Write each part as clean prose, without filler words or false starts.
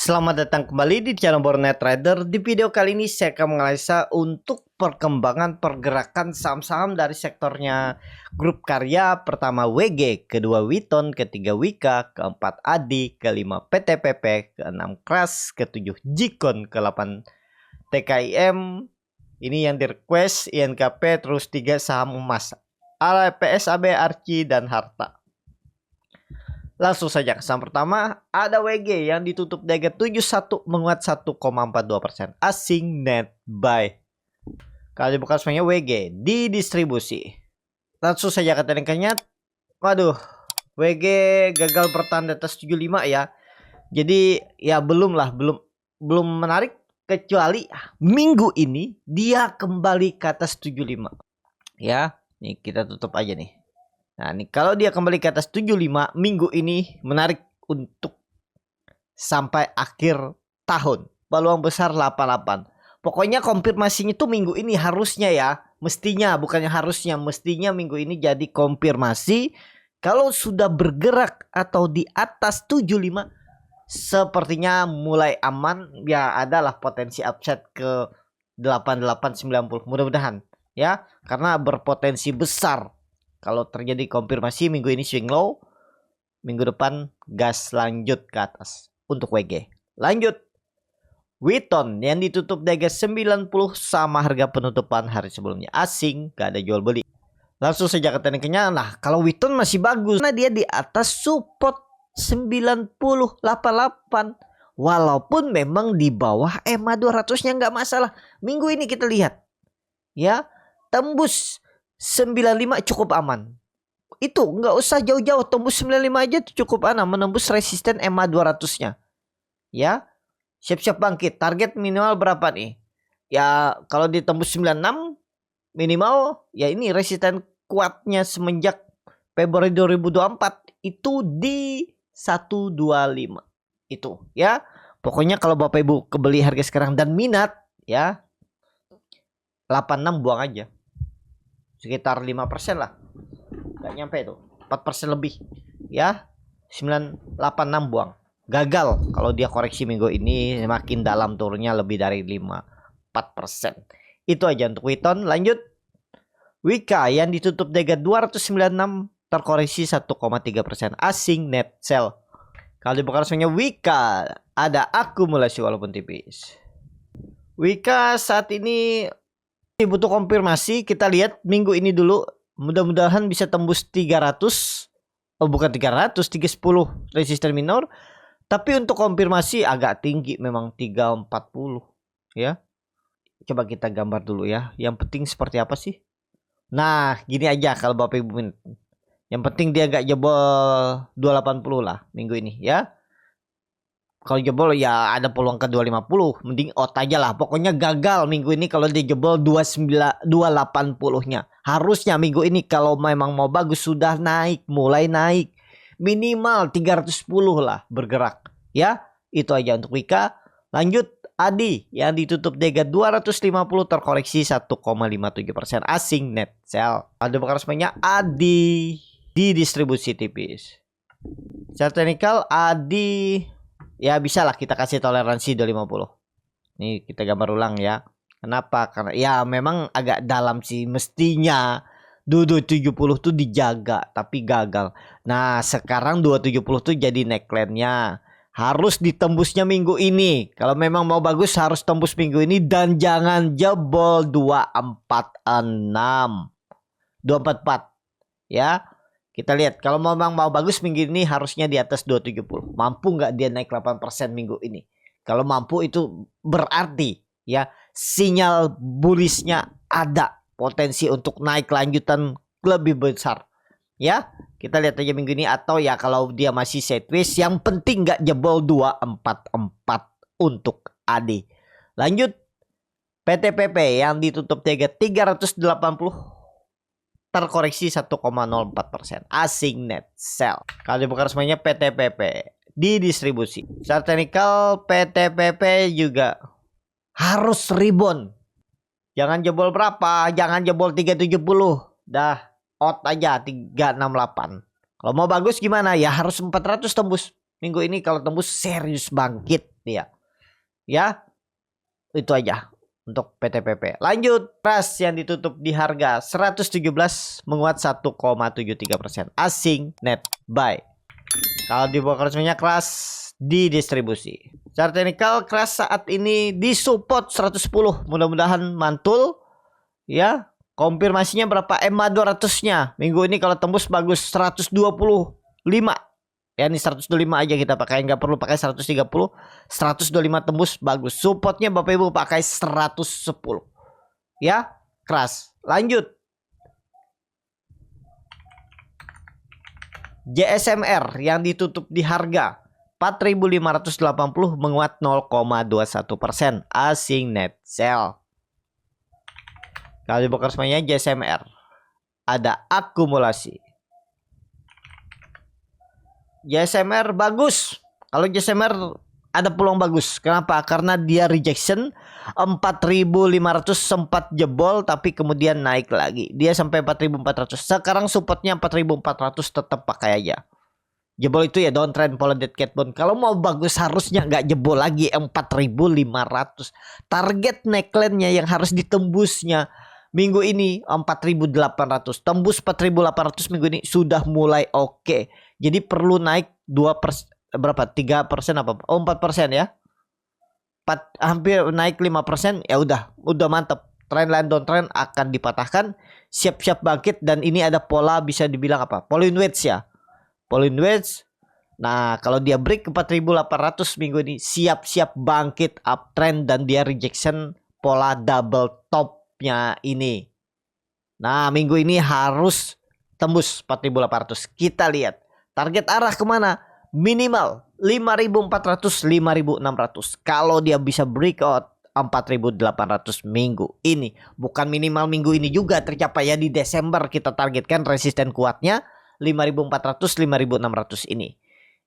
Selamat datang kembali di channel Bornet Trader. Di video kali ini saya akan menganalisa untuk perkembangan pergerakan saham-saham dari sektornya Grup Karya. Pertama WG, kedua Witon, ketiga Wika, keempat Adi, kelima PTPP, keenam Kras, ketujuh Jikon, ke-8 TKIM. Ini yang di request INKP, terus 3 saham emas PSAB, Arci, dan Harta. Langsung saja ke saham pertama, ada WG yang ditutup di harga 71 menguat 1,42%. Asing net buy. Kalau dibuka semuanya WG di distribusi. Langsung saja ke tekniknya. Waduh, WG gagal bertahan di atas 75 ya. Jadi ya belum menarik kecuali minggu ini dia kembali ke atas 75. Ya, nih kita tutup aja nih. Nah, ini kalau dia kembali ke atas 75 minggu ini menarik untuk sampai akhir tahun. Peluang besar 88. Pokoknya konfirmasinya itu minggu ini harusnya ya. Mestinya, bukannya harusnya. Mestinya minggu ini jadi konfirmasi. Kalau sudah bergerak atau di atas 75 sepertinya mulai aman. Ya adalah potensi upside ke 8890. Mudah-mudahan ya. Karena berpotensi besar. Kalau terjadi konfirmasi minggu ini swing low, minggu depan gas lanjut ke atas untuk WG. Lanjut. Witon yang ditutup di harga 90 sama harga penutupan hari sebelumnya. Asing, gak ada jual beli. Langsung saja ke tekniknya. Nah, kalau Witon masih bagus karena dia di atas support 9088. Walaupun memang di bawah EMA 200-nya nggak masalah. Minggu ini kita lihat. Ya, tembus 95 cukup aman. Itu nggak usah jauh-jauh, tembus 95 aja cukup aman, menembus resisten EMA 200-nya. Ya. Siap-siap bangkit. Target minimal berapa nih? Ya, kalau ditembus 96 minimal ya ini resisten kuatnya semenjak Februari 2024 itu di 125. Itu ya. Pokoknya kalau Bapak Ibu kebeli harga sekarang dan minat ya 86 buang aja. Sekitar 5% lah. Gak nyampe itu. 4% lebih. Ya. 986 buang. Gagal kalau dia koreksi minggu ini makin dalam turunnya lebih dari 4%. Itu aja untuk Witon. Lanjut. Wika yang ditutup harga 296 terkoreksi 1,3%. Asing net sell. Kalau dibuka resminya Wika ada akumulasi walaupun tipis. Wika saat ini butuh konfirmasi. Kita lihat minggu ini dulu. Mudah-mudahan bisa tembus 300. Oh bukan 300, 310 resisten minor. Tapi untuk konfirmasi agak tinggi memang 340 ya. Coba kita gambar dulu ya. Yang penting seperti apa sih? Nah, gini aja kalau Bapak Ibu minat. Yang penting dia agak jebol 280 lah minggu ini ya. Kalau jebol ya ada peluang ke 250. Mending out aja lah. Pokoknya gagal minggu ini kalau dia jebol 280-nya. Harusnya minggu ini kalau memang mau bagus sudah naik. Mulai naik. Minimal 310 lah bergerak. Ya itu aja untuk Wika. Lanjut Adi yang ditutup harga 250 terkoreksi 1,57%. Asing net sell. Ada bakal resminya Adi di distribusi tipis. Secara teknikal Adi ya bisa lah kita kasih toleransi 250. Nih kita gambar ulang ya. Kenapa? Karena ya memang agak dalam sih. Mestinya 270 tuh dijaga tapi gagal. Nah sekarang 270 tuh jadi neckline-nya. Harus ditembusnya minggu ini. Kalau memang mau bagus harus tembus minggu ini. Dan jangan jebol 246 244 ya. Kita lihat kalau memang mau bagus minggu ini harusnya di atas 270. Mampu nggak dia naik 8% minggu ini? Kalau mampu itu berarti ya sinyal bullishnya ada potensi untuk naik lanjutan lebih besar. Ya, kita lihat aja minggu ini atau ya kalau dia masih sideways yang penting nggak jebol 244 untuk AD. Lanjut PTPP yang ditutup harga 380 terkoreksi 1,04%. Asing net sell. Kalau dibuka resminya PTPP di distribusi. Secara teknikal PTPP juga harus rebound. Jangan jebol berapa? Jangan jebol 370. Dah out aja 368. Kalau mau bagus gimana? Ya harus 400 tembus. Minggu ini kalau tembus serius bangkit. dia. Ya, itu aja untuk PTPP. Lanjut, Pras yang ditutup di harga 117 menguat 1,73%. Asing net buy. Kalau di broker resminya kelas di distribusi. Secara teknikal kelas saat ini di support 110. Mudah-mudahan mantul. Ya, konfirmasinya berapa EMA 200-nya. Minggu ini kalau tembus bagus 125. Ya ini 125 aja kita pakai, nggak perlu pakai 130. 125 tembus bagus. Supportnya Bapak Ibu pakai 110. Ya, keras. Lanjut. JSMR yang ditutup di harga 4.580 menguat 0,21%. Asing net sell. Kalau di broker semuanya JSMR ada akumulasi. JSMR bagus. Kalau JSMR ada peluang bagus. Kenapa? Karena dia rejection 4.500 sempat jebol tapi kemudian naik lagi. Dia sampai 4.400. Sekarang supportnya 4.400, tetap pakai aja. Jebol itu ya downtrend pola dead cat bone. Kalau mau bagus harusnya nggak jebol lagi 4.500. Target neckline-nya yang harus ditembusnya minggu ini 4.800. Tembus 4.800 minggu ini sudah mulai oke. Jadi perlu naik 3% apa? Oh, 4% ya. Hampir naik 5%, ya udah mantap. Trendline downtrend akan dipatahkan, siap-siap bangkit, dan ini ada pola bisa dibilang apa? Pauline wedge ya. Pauline wedge. Nah, kalau dia break ke 4.800 minggu ini, siap-siap bangkit uptrend dan dia rejection pola double topnya ini. Nah, minggu ini harus tembus 4.800. Kita lihat target arah kemana? Minimal 5.400, 5.600. Kalau dia bisa breakout 4.800 minggu ini. Bukan minimal minggu ini juga tercapai ya, di Desember kita targetkan resisten kuatnya 5.400, 5.600 ini.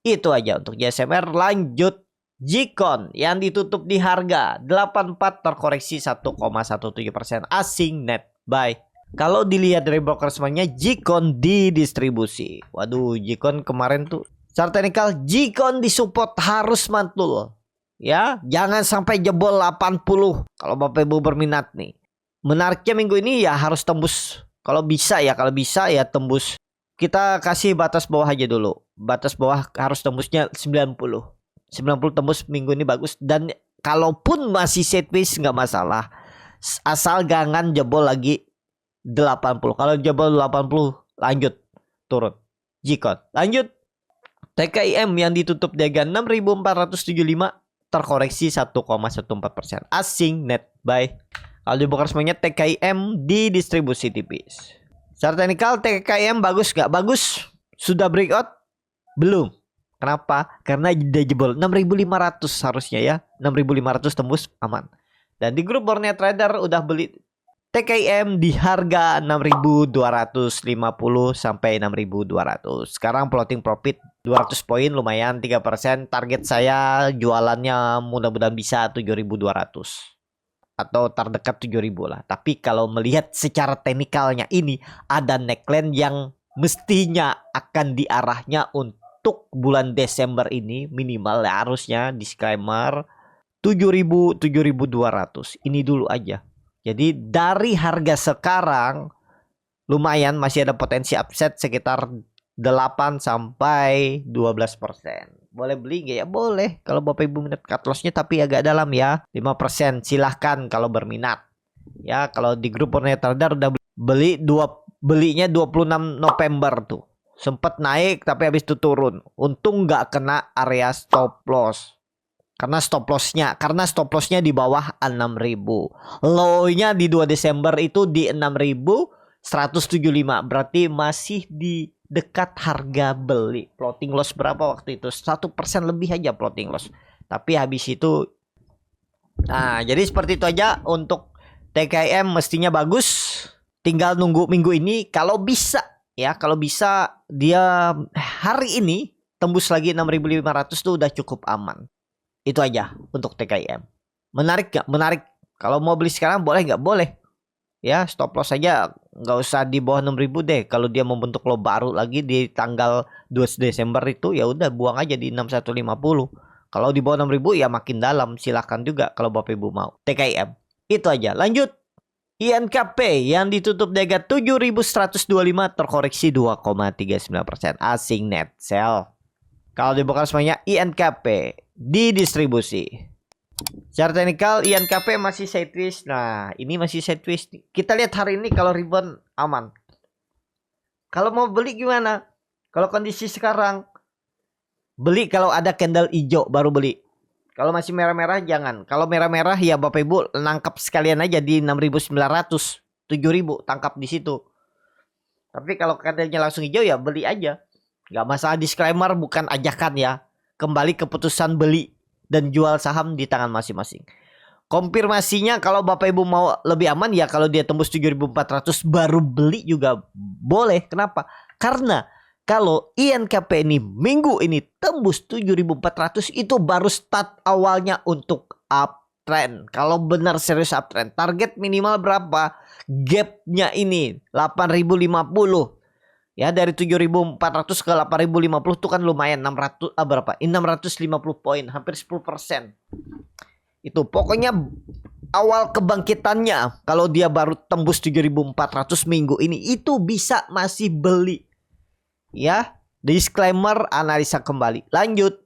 Itu aja untuk JSMR. Lanjut Jikon yang ditutup di harga 84 terkoreksi 1,17%. Asing net buy. Kalau dilihat dari broker semuanya, Jikon di distribusi. Waduh, Jikon kemarin tuh secara teknikal Jikon di support harus mantul. Ya, jangan sampai jebol 80 kalau Bapak Ibu berminat nih. Menariknya minggu ini ya harus tembus. Kalau bisa ya tembus. Kita kasih batas bawah aja dulu. Batas bawah harus tembusnya 90. 90 tembus minggu ini bagus. Dan kalaupun masih sideways nggak masalah. Asal jangan jebol lagi 80. Kalau jebol 80 lanjut turun. Jikon. Lanjut TKIM yang ditutup di harga 6.475 terkoreksi 1,14%. Asing net buy. Kalau di broker semuanya TKIM di distribusi tipis. Secara teknikal TKIM bagus gak? Bagus. Sudah breakout? Belum. Kenapa? Karena dia jebol 6.500 harusnya ya. 6.500 tembus aman. Dan di grup Borneo Trader udah beli TKIM di harga 6.250 sampai 6.200. Sekarang floating profit 200 poin, lumayan 3%. Target saya jualannya mudah-mudahan bisa 7.200 atau terdekat 7.000 lah. Tapi kalau melihat secara teknikalnya ini ada neckline yang mestinya akan diarahnya untuk bulan Desember ini minimal ya, harusnya disclaimer 7.000, 7.200. Ini dulu aja. Jadi dari harga sekarang lumayan masih ada potensi upset sekitar 8 sampai 12%. Boleh beli nggak ya? Boleh. Kalau Bapak Ibu minat cut lossnya tapi agak dalam ya. 5%. Silahkan kalau berminat. Ya, kalau di grup Borneo Trader udah belinya 26 November tuh. Sempat naik tapi habis itu turun. Untung nggak kena area stop loss. Karena stop lossnya di bawah 6.000. Low-nya di 2 Desember itu di 6.175. Berarti masih di dekat harga beli. Floating loss berapa waktu itu? 1% lebih aja floating loss. Tapi habis itu. Nah, jadi seperti itu aja untuk TKIM, mestinya bagus. Tinggal nunggu minggu ini. Kalau bisa ya, kalau bisa dia hari ini tembus lagi 6.500 tuh udah cukup aman. Itu aja untuk TKIM. Menarik gak? Menarik. Kalau mau beli sekarang boleh gak? Boleh. Ya, stop loss aja nggak usah di bawah 6.000 deh. Kalau dia membentuk low baru lagi di tanggal 2 Desember itu ya udah buang aja di 6150. Kalau di bawah 6.000 ya makin dalam, silahkan juga kalau Bapak Ibu mau. TKIM. Itu aja. Lanjut. INKP yang ditutup di harga 7.125 terkoreksi 2,39%. Asing net sell. Kalau dibongkar semuanya INKP didistribusi. Secara teknikal INKP masih sideways. Nah, ini masih sideways. Kita lihat hari ini kalau rebound aman. Kalau mau beli gimana? Kalau kondisi sekarang beli kalau ada candle hijau baru beli. Kalau masih merah-merah jangan. Kalau merah-merah ya Bapak Ibu nangkap sekalian aja di 6.900, 7.000 tangkap di situ. Tapi kalau candlenya langsung hijau ya beli aja. Gak masalah, disclaimer bukan ajakan ya. Kembali keputusan beli dan jual saham di tangan masing-masing. Konfirmasinya kalau Bapak Ibu mau lebih aman ya kalau dia tembus 7.400 baru beli juga boleh. Kenapa? Karena kalau INKP ini minggu ini tembus 7.400 itu baru start awalnya untuk uptrend. Kalau benar serius uptrend, target minimal berapa? Gapnya ini 8.050. Ya, dari 7.400 ke 8.050 itu kan lumayan, 600 berapa? 650 poin, hampir 10%. Itu pokoknya awal kebangkitannya kalau dia baru tembus 7.400 minggu ini itu bisa masih beli. Ya, disclaimer analisa kembali. Lanjut.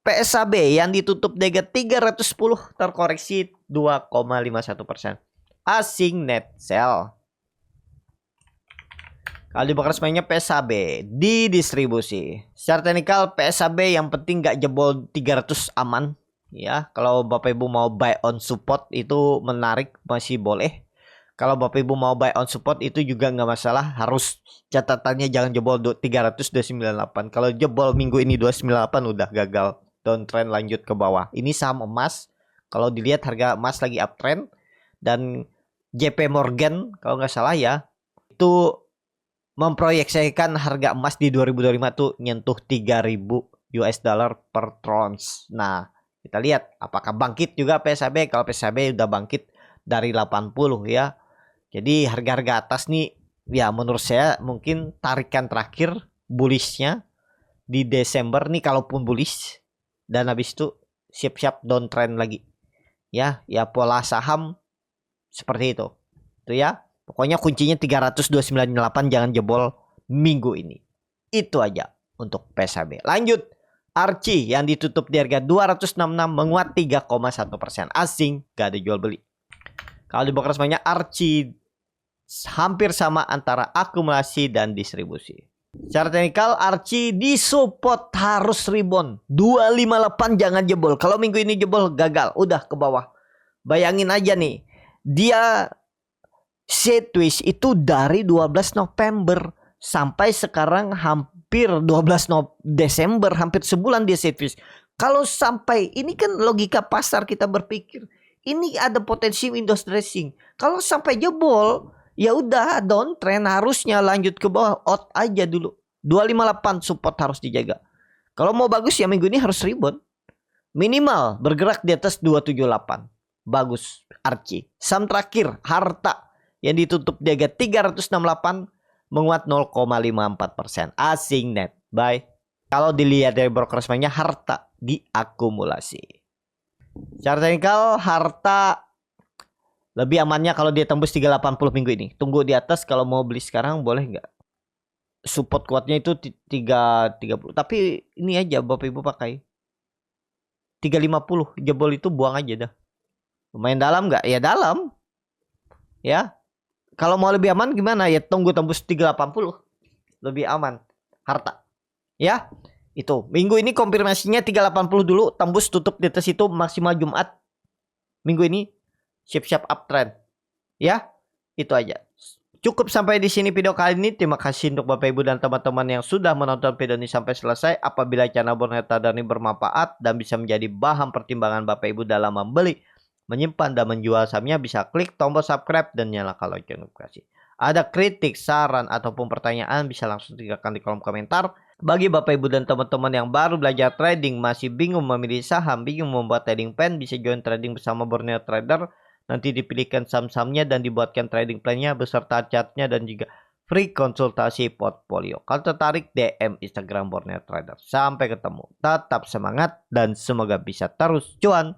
PSAB yang ditutup di harga 310 terkoreksi 2,51%. Asing net sell. Kalau dibakar semuanya PSAB didistribusi. Secara teknikal PSAB yang penting gak jebol 300 aman. Ya, kalau Bapak Ibu mau buy on support itu menarik, masih boleh. Kalau Bapak Ibu mau buy on support itu juga nggak masalah. Harus catatannya jangan jebol 298. Kalau jebol minggu ini 298 udah gagal. Downtrend lanjut ke bawah. Ini saham emas. Kalau dilihat harga emas lagi uptrend. Dan JP Morgan kalau nggak salah ya. Itu memproyeksikan harga emas di 2025 tuh nyentuh 3.000 US dollar per trounce. Nah, kita lihat apakah bangkit juga PSAB. Kalau PSAB udah bangkit dari 80 ya. Jadi harga-harga atas nih ya menurut saya mungkin tarikan terakhir bullishnya di Desember nih kalaupun bullish, dan habis itu siap-siap downtrend lagi. Ya pola saham seperti itu. Itu ya. Pokoknya kuncinya 300-298 jangan jebol minggu ini. Itu aja untuk PSAB. Lanjut. Archie yang ditutup di harga 266 menguat 3,1%. Asing gak ada jual beli. Kalau dibongkar semuanya Archie hampir sama antara akumulasi dan distribusi. Secara teknikal Archie disupport harus rebound 258 jangan jebol. Kalau minggu ini jebol gagal, udah ke bawah. Bayangin aja nih, dia sideways itu dari 12 November sampai sekarang hampir 12 Desember, hampir sebulan dia sideways. Kalau sampai ini kan logika pasar kita berpikir, ini ada potensi windows dressing. Kalau sampai jebol, ya udah downtrend harusnya lanjut ke bawah, out aja dulu. 258 support harus dijaga. Kalau mau bagus ya minggu ini harus rebound. Minimal bergerak di atas 278. Bagus Archie. Saham terakhir Harta yang ditutup di harga 368 menguat 0,54%. Asing net buy. Kalau dilihat dari broker semuanya Harta diakumulasi. Secara teknikal Harta lebih amannya kalau dia tembus 380 minggu ini. Tunggu di atas, kalau mau beli sekarang boleh nggak? Support kuatnya itu 330. Tapi ini aja Bapak Ibu pakai 350. Jebol itu buang aja dah. Lumayan dalam nggak? Ya dalam. Ya. Kalau mau lebih aman gimana? Ya tunggu tembus 380. Lebih aman. Harta. Ya. Itu. Minggu ini konfirmasinya 380 dulu. Tembus tutup di atas itu maksimal Jumat. Minggu ini siap-siap uptrend. Ya. Itu aja. Cukup sampai di sini video kali ini. Terima kasih untuk Bapak Ibu dan teman-teman yang sudah menonton video ini sampai selesai. Apabila channel Borneo Trader ini bermanfaat dan bisa menjadi bahan pertimbangan Bapak Ibu dalam membeli, menyimpan dan menjual sahamnya, bisa klik tombol subscribe dan nyalakan lonceng notifikasi. Ada kritik, saran ataupun pertanyaan bisa langsung tinggalkan di kolom komentar. Bagi Bapak Ibu dan teman-teman yang baru belajar trading, masih bingung memilih saham, bingung membuat trading plan, bisa join trading bersama Borneo Trader. Nanti dipilihkan saham-sahamnya dan dibuatkan trading plan-nya beserta chartnya dan juga free konsultasi portfolio. Kalau tertarik DM Instagram Borneo Trader. Sampai ketemu. Tetap semangat dan semoga bisa terus cuan.